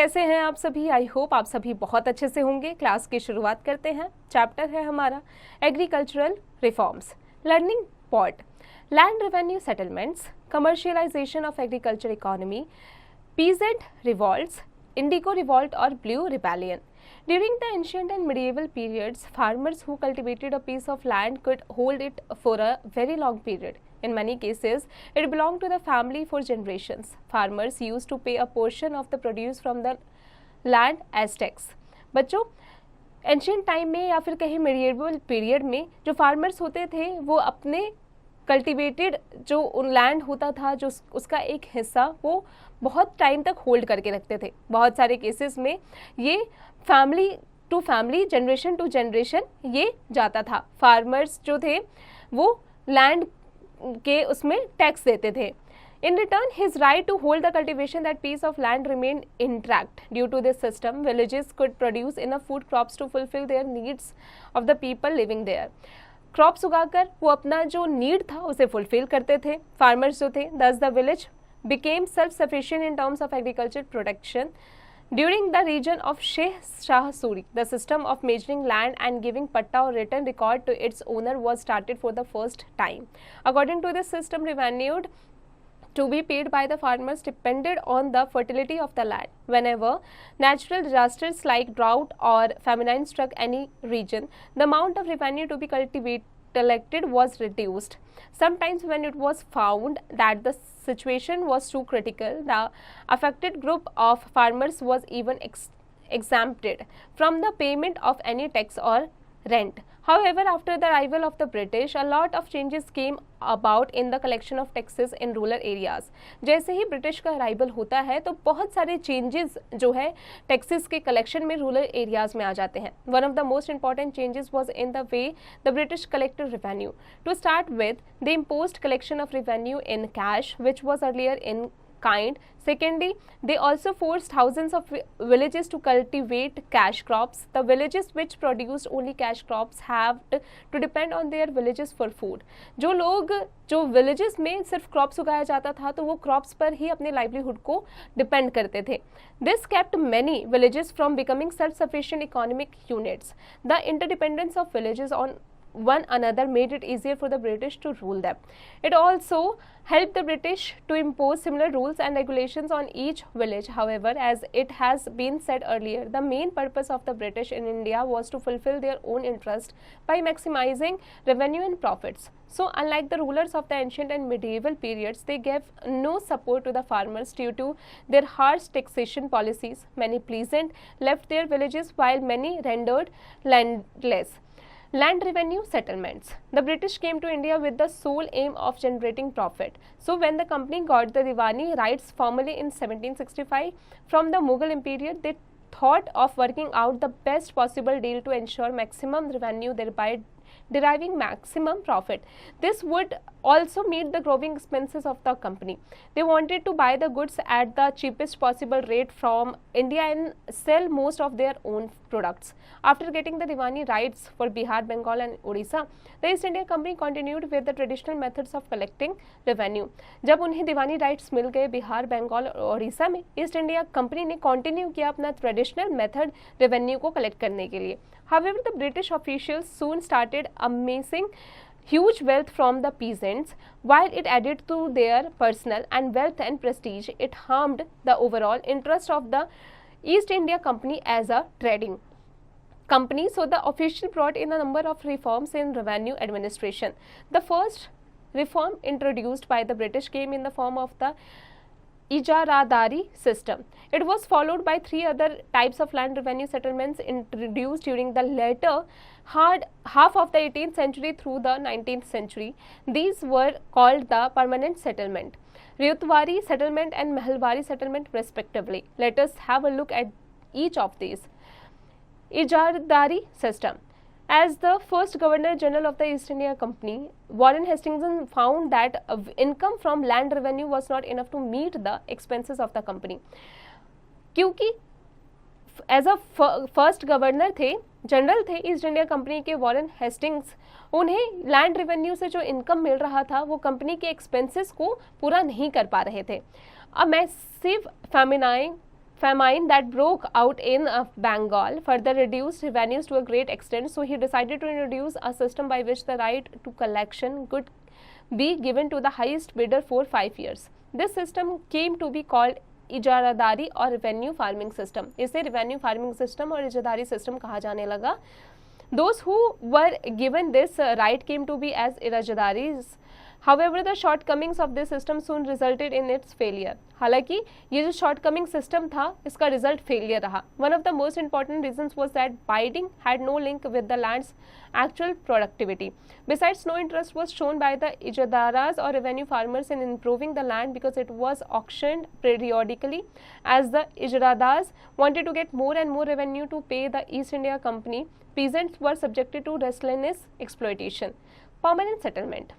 कैसे हैं आप सभी? आई होप आप सभी बहुत अच्छे से होंगे। क्लास की शुरुआत करते हैं। चैप्टर है हमारा agricultural reforms, learning part, land revenue settlements, commercialisation of agriculture economy, peasant revolts, indigo revolt और blue rebellion. During the ancient and medieval periods, farmers who cultivated a piece of land could hold it for a very long period. In many cases, it belonged to the family for generations. Farmers used to pay a portion of the produce from the land as tax. बच्चों, ancient time में या फिर कहीं medieval period में जो farmers होते थे वो अपने कल्टिवेटेड जो लैंड होता था, जो उसका एक हिस्सा वो बहुत टाइम तक होल्ड करके रखते थे. बहुत सारे केसेस में ये family to family, generation to generation ये जाता था. फार्मर्स जो थे वो लैंड के उसमें टैक्स देते थे. In return, his right to hold the cultivation that piece of land remained intact. Due to this system, villages could produce enough food crops to fulfill their needs of the people living there. Crops उगाकर वो अपना जो need था उसे fulfil करते थे farmers जो थे. Thus the village became self-sufficient in terms of agricultural production. During the region of Sheikh Shah Suri, the system of measuring land and giving patta or written record to its owner was started for the first time. According to this system, revenue to be paid by the farmers depended on the fertility of the land. Whenever natural disasters like drought or famine struck any region, the amount of revenue to be collected was reduced. Sometimes when it was found that the situation was too critical, the affected group of farmers was even exempted from the payment of any tax or rent. However, after the arrival of the British, a lot of changes came about in the collection of taxes in rural areas. जैसे ही British का arrival होता है तो बहुत सारे changes जो है taxes के कलेक्शन में रूरल एरियाज में आ जाते हैं. One of the most important changes was in the way the British collected revenue. To start with, they imposed collection of revenue in cash, which was earlier in kind. Secondly, they also forced thousands of villages to cultivate cash crops. The villages which produced only cash crops have to depend on their villages for food. जो लोग जो villages में सिर्फ crops उगाया जाता था तो वो crops पर ही अपने livelihood को depend करते थे. This kept many villages from becoming self-sufficient economic units. The interdependence of villages on one another made it easier for the British to rule them. It also helped the British to impose similar rules and regulations on each village. However, as it has been said earlier, the main purpose of the British in India was to fulfill their own interest by maximizing revenue and profits. So, unlike the rulers of the ancient and medieval periods, they gave no support to the farmers due to their harsh taxation policies. Many peasants left their villages while many rendered landless. Land revenue settlements. The British came to India with the sole aim of generating profit. So when the company got the Diwani rights formally in 1765 from the Mughal Empire, they thought of working out the best possible deal to ensure maximum revenue, thereby deriving maximum profit. This would also meet the growing expenses of the company. They wanted to buy the goods at the cheapest possible rate from India and sell most of their own products. After getting the Diwani rights for Bihar, Bengal and Odisha, the East India Company continued with the traditional methods of collecting revenue. जब उन्हें दीवानी rights मिल गए बिहार, बंगाल और उड़ीसा में, east India company ने continue किया अपना traditional method revenue को collect करने के लिए. However, the British officials soon started amassing huge wealth from the peasants. While it added to their personal and wealth and prestige, it harmed the overall interest of the East India Company as a trading company. So the official brought in a number of reforms in revenue administration. The first reform introduced by the British came in the form of the Ijaradari system. It was followed by three other types of land revenue settlements introduced during the later half of the 18th century through the 19th century. These were called the permanent settlement, Ryutwari settlement and Mahalwari settlement respectively. Let us have a look at each of these. Ijaradari system. As the first Governor General of the East India Company, Warren Hastings found that income from land revenue was not enough to meet the expenses of the company. क्योंकि as a first governor थे, general थे east India company के Warren Hastings, उन्हें land revenue से जो income मिल रहा था वो कंपनी के एक्सपेंसेस को पूरा नहीं कर पा रहे थे. A massive feminine famine that broke out in Bengal further reduced revenues to a great extent, so he decided to introduce a system by which the right to collection could be given to the highest bidder for 5 years. This system came to be called इजारादारी और revenue farming system. इसे revenue farming system और इजारादारी system कहा जाने लगा. Those who were given this right came to be as irajadaris. However, the shortcomings of this system soon resulted in its failure. हालांकि ये जो shortcoming system था, इसका result failure रहा. One of the most important reasons was that bidding had no link with the land's actual productivity. Besides, no interest was shown by the ijadaras or revenue farmers in improving the land because it was auctioned periodically. As the ijaradas wanted to get more and more revenue to pay the East India Company, peasants were subjected to restless exploitation. Permanent settlement.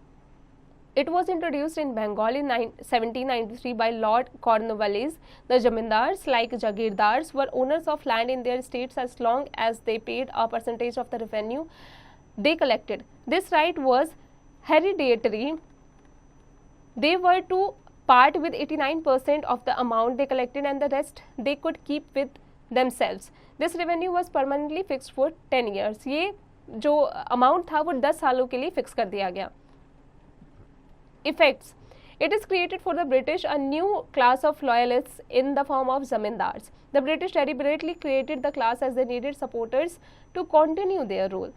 It was introduced in Bengal in 1793 by Lord Cornwallis. The zamindars, like jagirdars, were owners of land in their estates as long as they paid a percentage of the revenue they collected. This right was hereditary. They were to part with 89% of the amount they collected and the rest they could keep with themselves. This revenue was permanently fixed for 10 years. ये जो amount था वो 10 सालों के लिए fix कर दिया गया. Effects. It is created for the British a new class of loyalists in the form of zamindars. The British deliberately created the class as they needed supporters to continue their rule.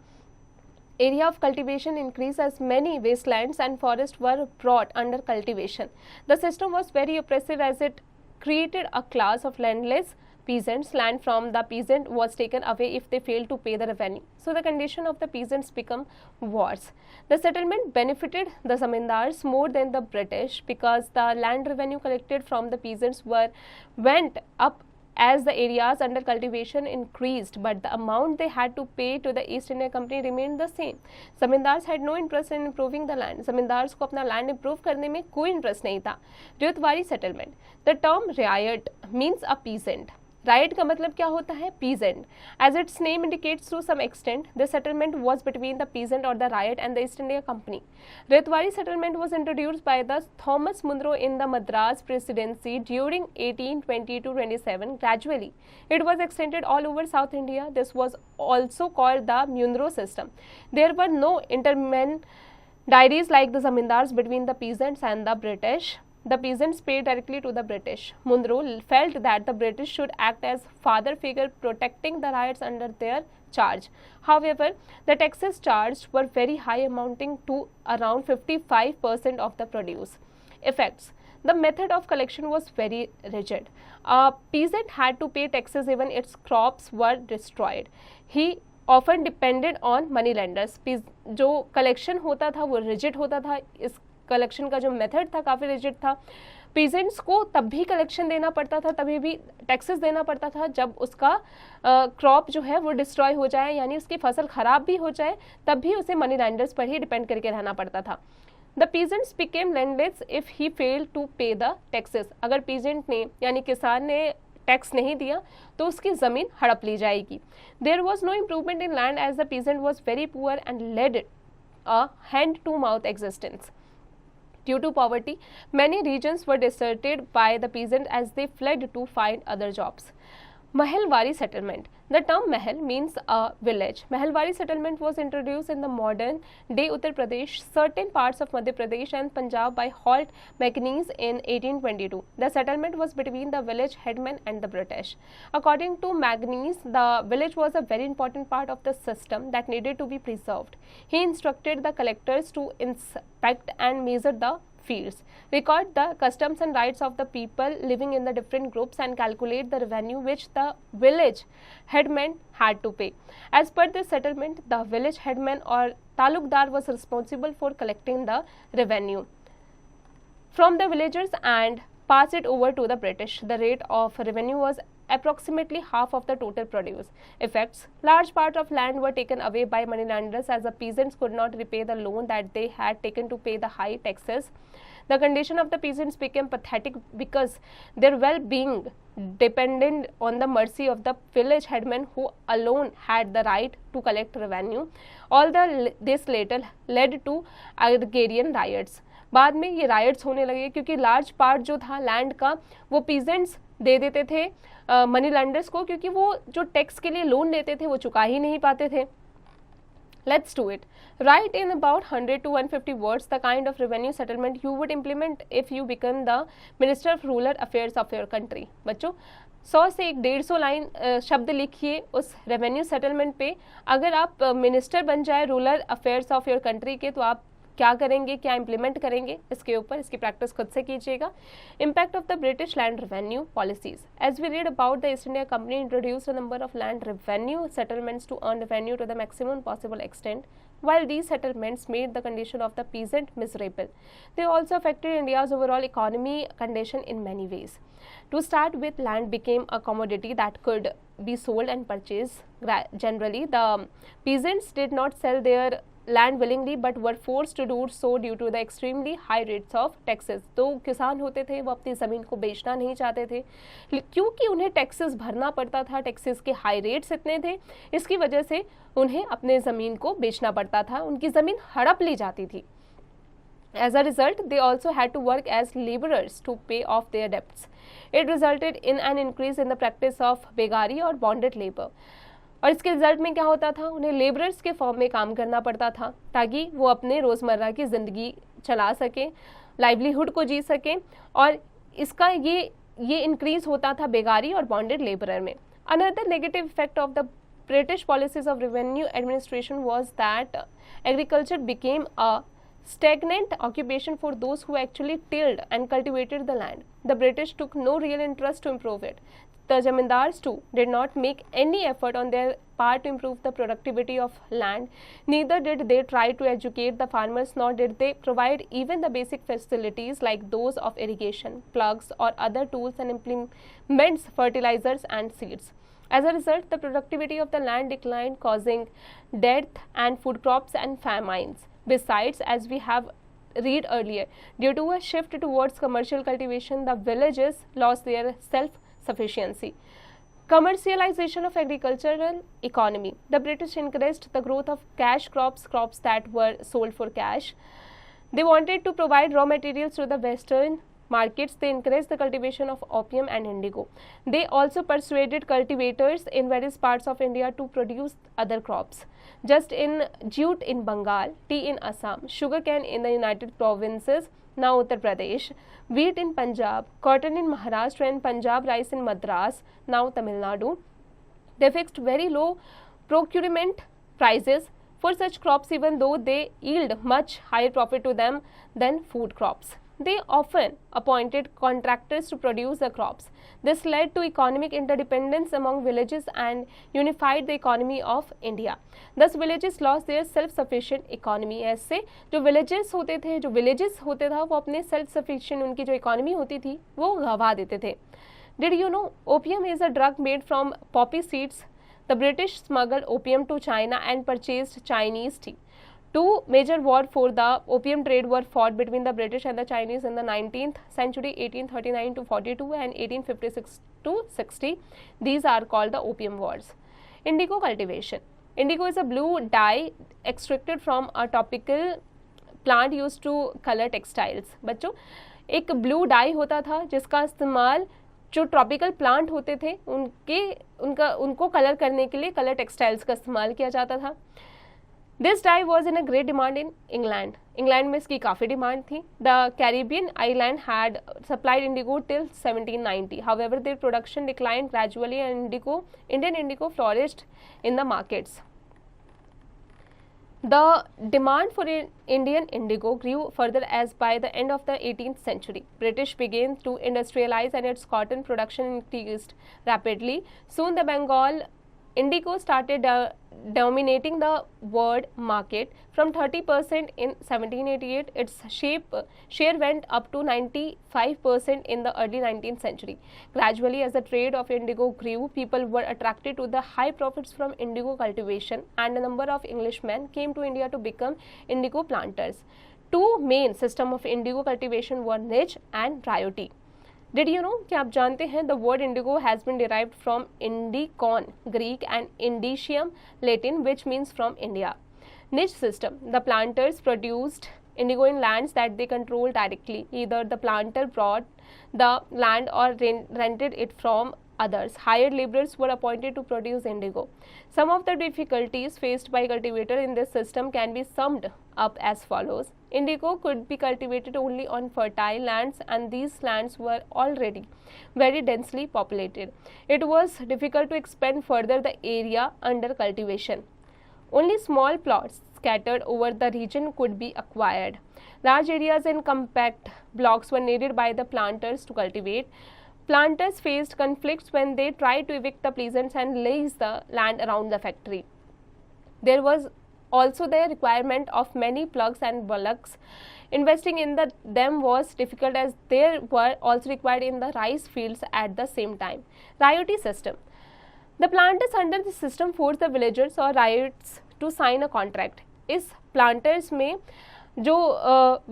Area of cultivation increased as many wastelands and forests were brought under cultivation. The system was very oppressive as it created a class of landless peasants. Land from the peasant was taken away if they failed to pay the revenue. So the condition of the peasants became worse. The settlement benefited the zamindars more than the British because the land revenue collected from the peasants went up as the areas under cultivation increased, but the amount they had to pay to the East India Company remained the same. Zamindars had no interest in improving the land. Zamindars को अपना land improve करने में कोई interest नहीं था. रियायतवारी settlement. The term riayat means a peasant. Riot का मतलब क्या होता है? Peasant. As its name indicates, to some extent, the settlement was between the peasant or the riot and the East India Company. Riayatwari settlement was introduced by the Thomas Munro in the Madras Presidency during 1820-27. Gradually, it was extended all over South India. This was also called the Munro system. There were no intermediaries like the zamindars between the peasants and the British. The peasants paid directly to the British. Munro felt that the British should act as father figure protecting the riots under their charge. However, the taxes charged were very high, amounting to around 55% of the produce. Effects. The method of collection was very rigid. A peasant had to pay taxes even its crops were destroyed. He often depended on money lenders. जो collection होता था वो rigid होता था. इस collection का जो method था काफ़ी रिजिड था. पीजेंट्स को तब भी कलेक्शन देना पड़ता था, तभी भी टैक्सेस देना पड़ता था जब उसका क्रॉप जो है वो डिस्ट्रॉय हो जाए, यानी उसकी फसल ख़राब भी हो जाए, तब भी उसे मनी लैंडर्स पर ही डिपेंड करके रहना पड़ता था. The peasants became landless if he fail to pay the taxes. अगर पीजेंट ने यानी किसान ने टैक्स नहीं दिया तो उसकी ज़मीन हड़प ली जाएगी. There was no improvement in land as the peasant was very poor and led a hand to mouth existence. Due to poverty, many regions were deserted by the peasants as they fled to find other jobs. Mahalwari settlement. The term Mahal means a village. Mahalwari settlement was introduced in the modern day Uttar Pradesh, certain parts of Madhya Pradesh and Punjab by Holt Mackenzie in 1822. The settlement was between the village headmen and the British. According to Mackenzie, the village was a very important part of the system that needed to be preserved. He instructed the collectors to inspect and measure the fields, record the customs and rights of the people living in the different groups, and calculate the revenue which the village headman had to pay. As per this settlement, the village headman or talukdar was responsible for collecting the revenue from the villagers and pass it over to the British. The rate of revenue was approximately half of the total produce. Effects. Large part of land were taken away by moneylenders as the peasants could not repay the loan that they had taken to pay the high taxes. The condition of the peasants became pathetic because their well-being depended on the mercy of the village headman who alone had the right to collect revenue. This later led to agrarian riots. बाद में ये rights होने लगे क्योंकि large part जो था land का वो पीजेंट्स दे देते थे मनी लैंडर्स को, क्योंकि वो जो टैक्स के लिए लोन लेते थे वो चुका ही नहीं पाते थे। Let's do it. Write in about 100 to 150 words the kind of revenue settlement you would implement if you become the Minister of Rural Affairs of your country. बच्चों 100 से 150 लाइन शब्द लिखिए उस रेवेन्यू सेटलमेंट पे। अगर आप मिनिस्टर बन जाए rural affairs of your country के तो आप क्या करेंगे, क्या इंप्लीमेंट करेंगे, इसके ऊपर इसकी प्रैक्टिस खुद से कीजिएगा। Impact of the British land revenue policies. As we read about the East India Company introduce a number of land revenue settlements to earn revenue to the maximum possible extent. While these settlements made the condition of the peasant miserable, they also affected India's overall economy condition in many ways. To start with, land became a commodity that could be sold and purchased. Generally, the peasants did not sell their land willingly but were forced to do so due to the extremely high rates of taxes. तो किसान होते थे वो अपनी ज़मीन को बेचना नहीं चाहते थे क्योंकि उन्हें टैक्सेस भरना पड़ता था, टैक्सेस के हाई रेट्स इतने थे, इसकी वजह से उन्हें अपने ज़मीन को बेचना पड़ता था, उनकी ज़मीन हड़प ली जाती थी। As a result, they also had to work as laborers to pay off their debts. It resulted in an increase in the practice of begari or bonded labor. और इसके रिजल्ट में क्या होता था, उन्हें लेबरर्स के फॉर्म में काम करना पड़ता था ताकि वो अपने रोज़मर्रा की ज़िंदगी चला सकें, लाइवलीहुड को जी सकें, और इसका ये इंक्रीज होता था बेगारी और बॉन्डेड लेबरर में। Another negative effect of the British policies of revenue administration was that agriculture became a stagnant occupation for those who actually tilled and cultivated the land. The British took no real interest to improve it. The zamindars too did not make any effort on their part to improve the productivity of land. Neither did they try to educate the farmers, nor did they provide even the basic facilities like those of irrigation, plugs or other tools and implements, fertilizers and seeds. As a result, the productivity of the land declined, causing death and food crops and famines. Besides, as we have read earlier, due to a shift towards commercial cultivation, the villages lost their self-sufficiency. Commercialization of agricultural economy. The British encouraged the growth of cash crops, crops that were sold for cash. They wanted to provide raw materials to the Western markets. They encouraged the cultivation of opium and indigo. They also persuaded cultivators in various parts of India to produce other crops. Just in jute in Bengal, tea in Assam, sugarcane in the United Provinces, now Uttar Pradesh, wheat in Punjab, cotton in Maharashtra, and Punjab rice in Madras, now Tamil Nadu. They fixed very low procurement prices for such crops even though they yield much higher profit to them than food crops. They often appointed contractors to produce the crops. This led to economic interdependence among villages and unified the economy of India. Thus, villages lost their self-sufficient economy. ऐसे जो villages होते था वो अपने self-sufficient उनकी जो economy होती थी वो गंवा देते थे. Did you know opium is a drug made from poppy seeds? The British smuggled opium to China and purchased Chinese tea. Two major wars for the opium trade were fought between the British and the Chinese in the 19th century, 1839 to 42 and 1856 to 60. These are called the Opium Wars. Indigo cultivation. Indigo is a blue dye extracted from a tropical plant used to color textiles. बच्चों एक blue dye होता था जिसका इस्तेमाल जो tropical plant होते थे उनको कलर करने के लिए कलर टेक्सटाइल्स का इस्तेमाल किया जाता था. This dye was in a great demand in England. England में इसकी काफ़ी डिमांड थी. The Caribbean island had supplied indigo till 1790. However, their production declined gradually and Indian indigo flourished in the markets. The demand for Indian indigo grew further as by the end of the 18th century, British began to industrialize and its cotton production increased rapidly. Soon the Bengal indigo started dominating the world market. From 30% in 1788, its share went up to 95% in the early 19th century. Gradually, as the trade of indigo grew, people were attracted to the high profits from indigo cultivation, and a number of Englishmen came to India to become indigo planters. Two main systems of indigo cultivation were niche and ryote. Did you know कि आप जानते हैं the word indigo has been derived from indicon Greek and indicium Latin, which means from India. Niche system. The planters produced indigo in lands that they control directly. Either the planter bought the land or rented it from others. Hired laborers were appointed to produce indigo. Some of the difficulties faced by cultivators in this system can be summed up as follows. Indigo could be cultivated only on fertile lands, and these lands were already very densely populated. It was difficult to expand further the area under cultivation. Only small plots scattered over the region could be acquired. Large areas and compact blocks were needed by the planters to cultivate. Planters faced conflicts when they tried to evict the peasants and lease the land around the factory. There was also the requirement of many plugs and bullocks. Investing in them was difficult as they were also required in the rice fields at the same time. Rayoti system. The planters under the system forced the villagers or ryots to sign a contract. इस planters में जो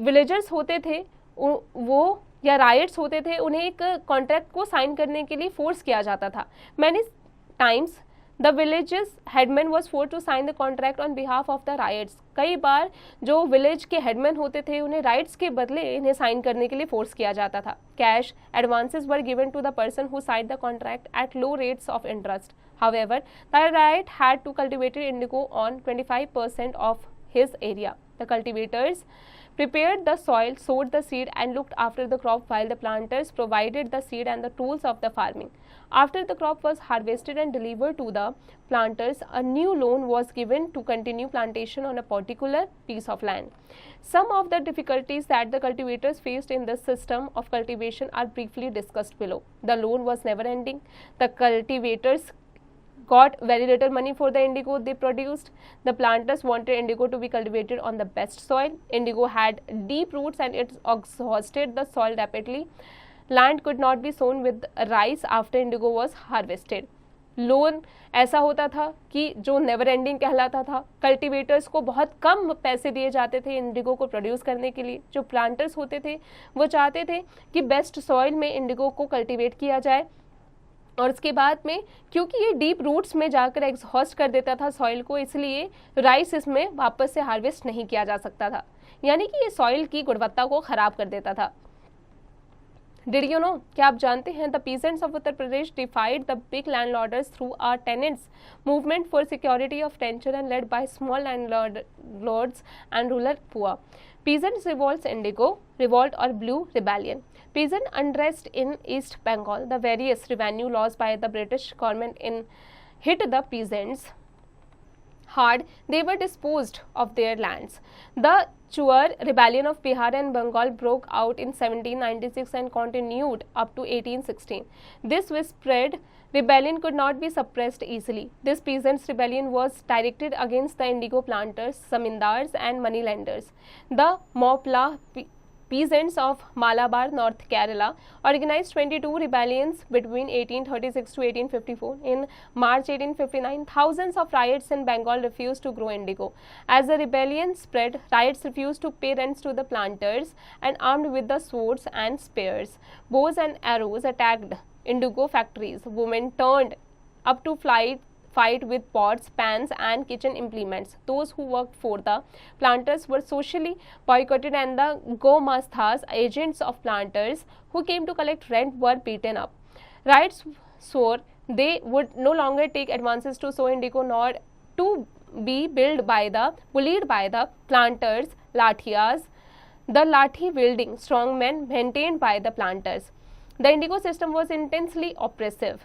villagers होते थे वो या rights होते थे, उन्हें एक कॉन्ट्रैक्ट को साइन करने के लिए फोर्स किया जाता था. Many times the villages headman was force to sign the contract on behalf of the rights. कई बार जो विलेज के हेडमैन होते थे उन्हें राइट्स के बदले इन्हें साइन करने के लिए फोर्स किया जाता था. Cash advances were given to the person who signed the contract at low rates of interest. However, the right had to cultivate indigo on 25% of his area. The cultivators prepared the soil, sowed the seed and looked after the crop while the planters provided the seed and the tools of the farming. After the crop was harvested and delivered to the planters, a new loan was given to continue plantation on a particular piece of land. Some of the difficulties that the cultivators faced in this system of cultivation are briefly discussed below. The loan was never ending. The cultivators got very little money for the indigo they produced. The planters wanted indigo to be cultivated on the best soil. Indigo had deep roots and it exhausted the soil rapidly. Land could not be sown with rice after indigo was harvested. Loan ऐसा होता था कि जो never ending कहलाता था. Cultivators को बहुत कम पैसे दिए जाते थे इंडिगो को प्रोड्यूस करने के लिए. जो प्लांटर्स होते थे वो चाहते थे कि बेस्ट सॉइल में इंडिगो को कल्टीवेट किया जाए और उसके बाद में क्योंकि ये डीप रूट्स में जाकर एग्जॉस्ट कर देता था सॉइल को, इसलिए राइस इसमें वापस से हार्वेस्ट नहीं किया जा सकता था, यानी कि ये सॉइल की गुणवत्ता को खराब कर देता था. डिड यू नो, क्या आप जानते हैं, the peasants of Uttar Pradesh defied the big landlords through a tenants movement for security of tension and led by small landlords and rural poor. Peasants revolts indigo, revolt or blue rebellion. Peasant unrest in East Bengal. The various revenue laws by the British government hit the peasants hard. They were disposed of their lands. The Chuar rebellion of Bihar and Bengal broke out in 1796 and continued up to 1816. This widespread rebellion could not be suppressed easily. This peasants' rebellion was directed against the indigo planters, zamindars and moneylenders. The Mopla peasants of Malabar, North Kerala, organized 22 rebellions between 1836 to 1854. In March 1859, thousands of riots in Bengal refused to grow indigo. As the rebellion spread, riots refused to pay rents to the planters and armed with the swords and spears, bows and arrows attacked indigo factories. Women turned up to fight with pots, pans and kitchen implements. Those who worked for the planters were socially boycotted and the Gomasthas, agents of planters who came to collect rent, were beaten up. Riots swore they would no longer take advances to sow indigo nor to be bullied by the planters, lathias, the lathi wielding strong men maintained by the planters. The indigo system was intensely oppressive.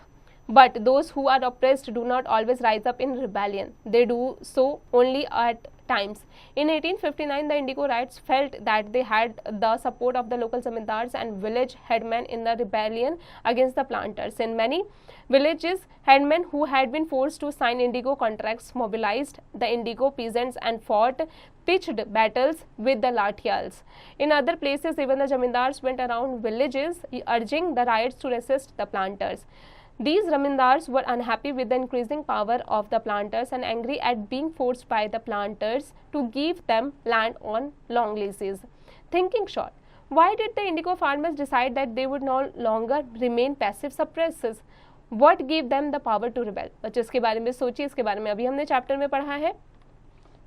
But those who are oppressed do not always rise up in rebellion. They do so only at times. In 1859, the indigo riots felt that they had the support of the local zamindars and village headmen in the rebellion against the planters. In many villages, headmen who had been forced to sign indigo contracts mobilized the indigo peasants and fought pitched battles with the lathials. In other places, even the zamindars went around villages urging the riots to resist the planters. These zamindars were unhappy with the increasing power of the planters and angry at being forced by the planters to give them land on long leases. Thinking short, why did the indigo farmers decide that they would no longer remain passive suppressors? What gave them the power to rebel? बच्चों इसके बारे में सोचिए, इसके बारे में अभी हमने चैप्टर में पढ़ा है.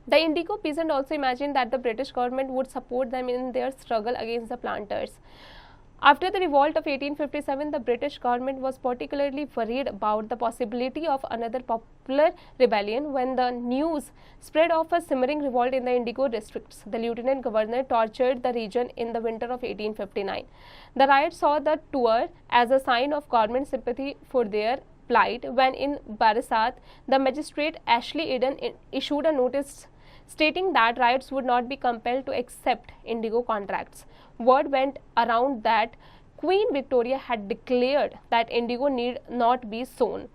The indigo peasant also imagined that the British government would support them in their struggle against the planters. After the revolt of 1857, the British government was particularly worried about the possibility of another popular rebellion. When the news spread of a simmering revolt in the indigo districts, the lieutenant governor tortured the region in the winter of 1859. The riots saw the tour as a sign of government sympathy for their plight. When in Barasat, the magistrate Ashley Eden issued a notice stating that riots would not be compelled to accept indigo contracts. Word went around that Queen Victoria had declared that indigo need not be sown.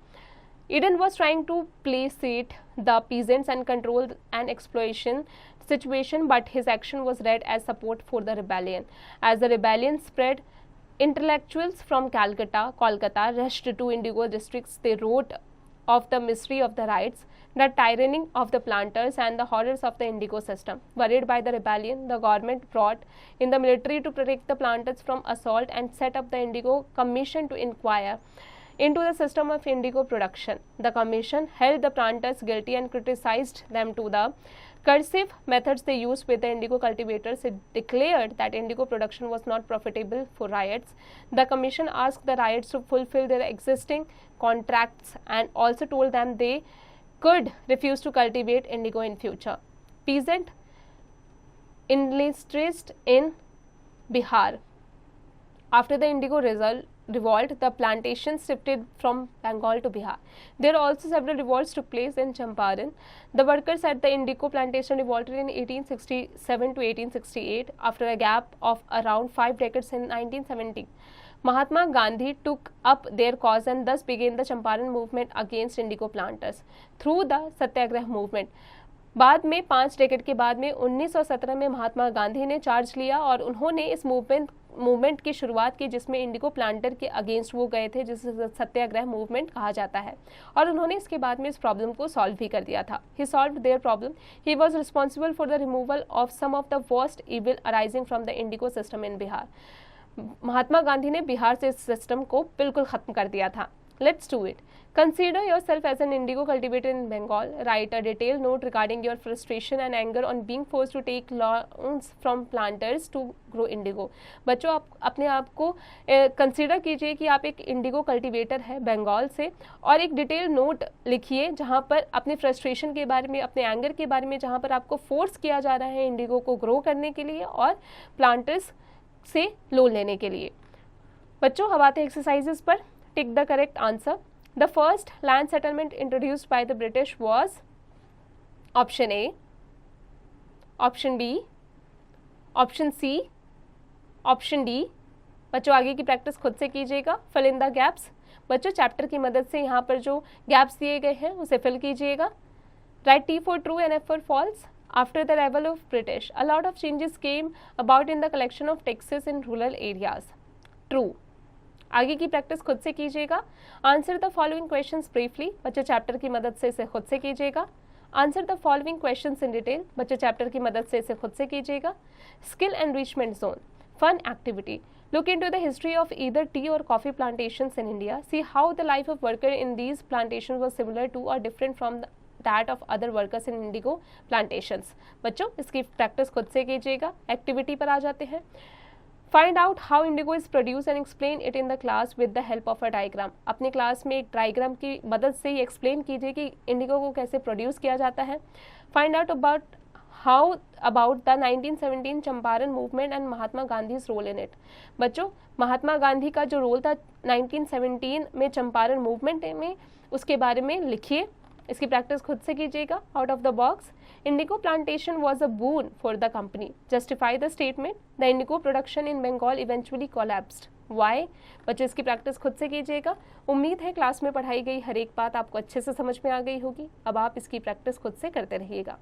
Eden was trying to placate the peasants and control an exploitation situation, but his action was read as support for the rebellion. As the rebellion spread, intellectuals from Kolkata rushed to indigo districts. They wrote of the mystery of the riots, the tyranny of the planters, and the horrors of the indigo system. Worried by the rebellion, the government brought in the military to protect the planters from assault and set up the Indigo Commission to inquire into the system of indigo production. The commission held the planters guilty and criticized them to the cursive methods they used with the indigo cultivators. It declared that indigo production was not profitable for riots. The commission asked the riots to fulfill their existing contracts and also told them they could refuse to cultivate indigo in future. Peasant enlisted in Bihar. After the indigo revolt, the plantations shifted from Bengal to Bihar. There also several revolts took place in Champaran. The workers at the indigo plantation revolted in 1867 to 1868 after a gap of around 5 decades in 1970. Mahatma Gandhi took up their cause and thus began the Champaran movement against indigo planters through the Satyagraha movement. बाद में 5 decade के बाद में 1917 में महात्मा गांधी ने charge लिया और उन्होंने इस मूवमेंट की शुरुआत की जिसमें इंडिगो प्लांटर के अगेंस्ट वो गए थे, जिसे सत्याग्रह मूवमेंट कहा जाता है, और उन्होंने इसके बाद में इस प्रॉब्लम को सॉल्व भी कर दिया था. He solved their problem. He was responsible for the removal of some of the worst evil arising from the indigo system in Bihar. Mahatma Gandhi ने बिहार से इस सिस्टम को बिल्कुल खत्म कर दिया था. Let's do it. Consider yourself as an indigo cultivator in Bengal. Write a detailed note regarding your frustration and anger on being forced to take loans from planters to grow indigo. बच्चों, आप अपने आप को consider कीजिए कि आप एक Indigo cultivator है बंगाल से, और एक डिटेल नोट लिखिए जहाँ पर अपने फ्रस्ट्रेशन के बारे में, अपने एंगर के बारे में, जहाँ पर आपको फोर्स किया जा रहा है इंडिगो को ग्रो करने के लिए और प्लांटर्स से लोन लेने के लिए. बच्चों, अब आते हैं एक्सरसाइजेस पर. Tick the correct answer. The first land settlement introduced by the British was option A, option B, option C, option D. बच्चों, आगे की प्रैक्टिस खुद से कीजिएगा. Fill in the gaps. बच्चों, चैप्टर की मदद से यहाँ पर जो गैप्स दिए गए हैं उसे फिल कीजिएगा. Right T for true and F for false. After the arrival of British, a lot of changes came about in the collection of taxes in rural areas. True. आगे की प्रैक्टिस खुद से कीजिएगा. Answer the following questions briefly. बच्चों, chapter की मदद से इसे खुद से कीजिएगा. Answer the following questions in detail. बच्चों, चैप्टर की मदद से इसे खुद से कीजिएगा. Skill enrichment zone. Fun activity. Look into the history of either tea or coffee plantations in India. See how the life of worker in these plantations was similar to or different from that of other workers in indigo plantations. बच्चों, इसकी practice खुद से कीजिएगा. Activity पर आ जाते हैं. Find out how Indigo is produce and explain it in the class with the help of a diagram. अपनी class में एक डायग्राम की मदद से ही एक्सप्लेन कीजिए कि इंडिगो को कैसे प्रोड्यूस किया जाता है. Find out about the 1917 Champaran movement and Mahatma Gandhi's role in it. बच्चों, महात्मा गांधी का जो रोल था 1917 में चंपारण मूवमेंट में, उसके बारे में लिखिए. इसकी प्रैक्टिस खुद से कीजिएगा. Out of the box. Indigo plantation was a boon for the company. Justify the statement. The indigo production in Bengal eventually collapsed. Why? बच्चों, इसकी प्रैक्टिस खुद से कीजिएगा. उम्मीद है क्लास में पढ़ाई गई हर एक बात आपको अच्छे से समझ में आ गई होगी. अब आप इसकी प्रैक्टिस खुद से करते रहिएगा.